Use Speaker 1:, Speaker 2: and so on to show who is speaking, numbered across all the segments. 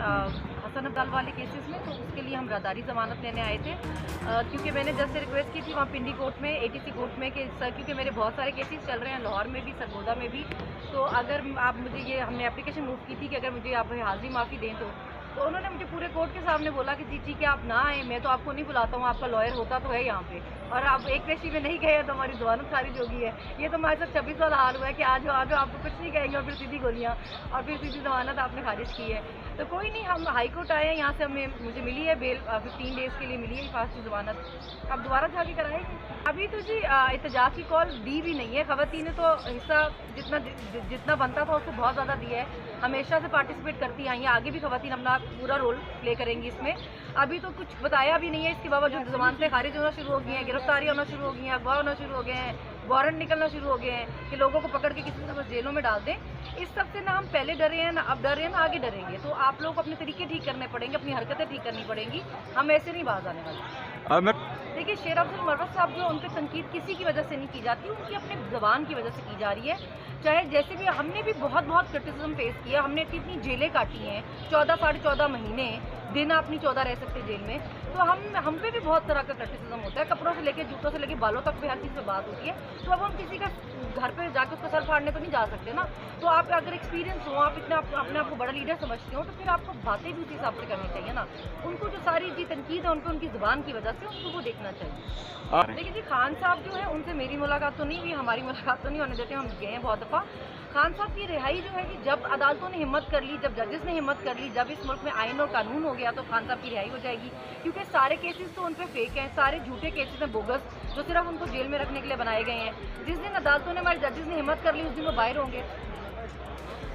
Speaker 1: حسن عبدال والے کیسز میں، تو اس کے لیے ہم راداری ضمانت لینے آئے تھے، کیونکہ میں نے جج سے ریکویسٹ کی تھی وہاں پنڈی کورٹ میں، ATC کورٹ میں، کہ سر کیونکہ میرے بہت سارے کیسز چل رہے ہیں لاہور میں بھی، سرگودا میں بھی، تو اگر آپ مجھے یہ، ہم نے اپلیکیشن موو کی تھی کہ اگر مجھے آپ حاضری معافی دیں تو انہوں نے مجھے پورے کورٹ کے سامنے بولا کہ جی ٹھیک ہے آپ نہ آئیں، میں تو آپ کو نہیں بلاتا ہوں، آپ کا لائر ہوتا تو ہے یہاں پہ، اور آپ ایک پیشی میں نہیں گئے تو ہماری ضمانت خارج ہو گئی ہے۔ یہ تو ہمارے ساتھ 26 والا حال ہوا ہے کہ آج آپ کو کچھ نہیں کہیں گے اور پھر سیدھی گولیاں اور پھر سیدھی ضمانت آپ نے خارج کی ہے۔ تو کوئی نہیں، ہم ہائی کورٹ آئے ہیں، یہاں سے مجھے ملی ہے بیل، 15 ڈیز کے لیے ملی ہے حفاظتی ضمانت، اب دوبارہ جا کے کرائیں گے۔ ابھی تو جی احتجاج کی کال دی بھی نہیں ہے، خواتین نے تو حصہ جتنا بنتا تھا اس سے بہت زیادہ دیا ہے، ہمیشہ سے پارٹیسپیٹ کرتی آئی ہیں، آگے بھی خواتین اپنا پورا رول پلے کریں گی اس میں۔ ابھی تو کچھ بتایا بھی نہیں ہے، اس کے باوجود ضمانتیں خارج ہونا شروع ہو گئی ہیں، گرفتاریاں ہونا شروع ہو گئی ہیں، اغوا ہونا شروع ہو گئے ہیں، وارنٹ نکلنا شروع ہو گئے ہیں کہ لوگوں کو پکڑ کے کسی طرح جیلوں میں ڈال دیں۔ اس سب سے نہ ہم پہلے ڈرے ہیں، نہ اب ڈرے ہیں، نہ آگے ڈریں گے، تو آپ لوگ اپنے طریقے ٹھیک کرنے پڑیں گے، اپنی حرکتیں ٹھیک کرنی پڑیں گی، ہم ایسے نہیں باز آنے والے۔ دیکھیے شیر افضل مروت صاحب جو ان پہ تنقید کسی کی وجہ سے نہیں کی جاتی، ان کی اپنے زبان کی وجہ سے کی جا رہی ہے، چاہے جیسے بھی ہم نے بھی بہت کرٹیسزم فیس کیا، ہم نے اتنی جیلیں کاٹی ہیں، 14 ساڑھے 14 مہینے، دن آپ نہیں 14 رہ سکتے جیل میں، تو ہم پہ بھی بہت طرح کا کرٹیسزم ہوتا ہے، کپڑوں سے لے کے جوتوں سے لے کے بالوں تک پہ ہر چیز پہ بات ہوتی ہے، تو اب ہم کسی کا گھر پہ جا کے اس کا سر پھاڑنے تو نہیں جا سکتے نا، تو آپ اگر ایکسپیرینس ہو، آپ اپنے آپ کو بڑا لیڈر سمجھتے ہو، تو پھر آپ کو باتیں بھی اسی حساب سے کرنی چاہیے نا، ان کو جو ساری جی تنقید ہے ان کو ان کی زبان کی وجہ سے ان کو وہ دیکھنا چاہیے۔ دیکھیے جی خان صاحب جو ہے ان سے میری ملاقات تو نہیں ہوئی، ہماری ملاقات تو نہیں ہونے دیتے، ہم گئے ہیں بہت دفعہ۔ خان صاحب کی رہائی جو ہے کہ جب عدالتوں نے ہمت کر لی، جب ججز نے ہمت کر لی، جب اس ملک میں آئین اور قانون ہو گیا تو خان صاحب کی رہائی ہو جائے گی، کیونکہ سارے کیسز تو ان پہ فیک ہیں، سارے جھوٹے کیسز ہیں، بوگس، جو صرف ان کو جیل میں رکھنے کے لیے بنائے گئے ہیں۔ جس دن عدالتوں نے، ہمارے ججز نے ہمت کر لی، اس دن وہ باہر ہوں گے۔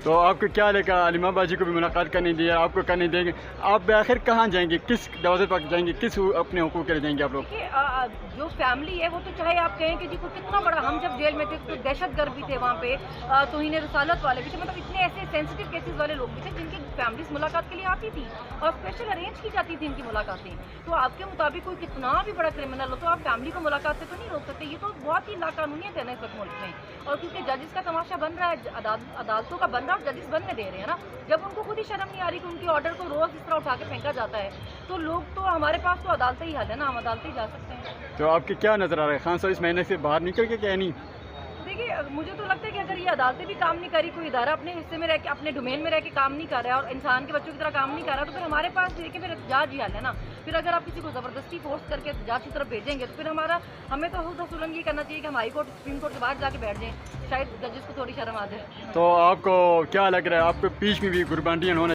Speaker 2: تو آپ کو کیا لے کر علیمہ باجی کو بھی ملاقات کرنے دیا، آپ کو کرنے دیں گے؟ آپ بآخر کہاں جائیں گے، کس دروازے پر جائیں گے، کس اپنے حقوق کے لیے جائیں گے آپ لوگ؟
Speaker 1: دیکھیے جو فیملی ہے وہ تو چاہے آپ کہیں کہ جی کو کتنا بڑا، ہم جب جیل میں تھے تو دہشت گرد بھی تھے وہاں پہ، توہین رسالت والے بھی تھے، مطلب اتنے ایسے سینسٹیو کیسز والے لوگ بھی تھے جن کی فیملیز ملاقات کے لیے آتی تھی اور اسپیشل ارینج کی جاتی تھی ان کی ملاقاتیں، تو آپ کے مطابق کوئی کتنا بھی بڑا کرمنل ہو تو آپ فیملی کو ملاقات سے تو نہیں روک سکتے، یہ تو بہت ہی لاقانونیت ہے نا اس وقت ملک میں، اور کیونکہ ججز کا تماشا بن رہا ہے، عدالتوں کا بن رہا ہے اور ججز بننے دے رہے ہیں نا، جب ان کو خود ہی شرم نہیں آ رہی کہ ان کے آرڈر کو روز اس طرح اٹھا کے پھینکا جاتا ہے، تو لوگ تو ہمارے پاس تو عدالتیں ہی حل ہے نا، ہم عدالتیں ہی جا سکتے ہیں۔
Speaker 2: تو آپ کے کیا نظر آ رہا ہے، خان صاحب اس مہینے سے باہر نکل کے کیا نہیں؟
Speaker 1: دیکھیے مجھے تو لگتا ہے کہ اگر یہ عدالتیں بھی کام نہیں کری، کوئی ادارہ اپنے حصے میں رہ کے، اپنے ڈومین میں رہ کے کام نہیں کر رہا ہے اور انسان کے بچوں کی طرح کام نہیں کر رہا، تو پھر ہمارے پاس دیکھیں پھر احتجاج ہی حل ہے نا، پھر اگر آپ کسی کو زبردستی فورس کر کے احتجاج کی طرف بھیجیں گے تو پھر ہمیں تو حد اصولاً یہ کرنا چاہیے کہ ہم ہائی کورٹ، سپریم کورٹ کے باہر جا کے بیٹھ جائیں، شاید ججز کو تھوڑی شرم آ جائے۔
Speaker 2: تو آپ کو کیا لگ رہا ہے، آپ کو پیچ میں بھی گربانڈیاں ہونے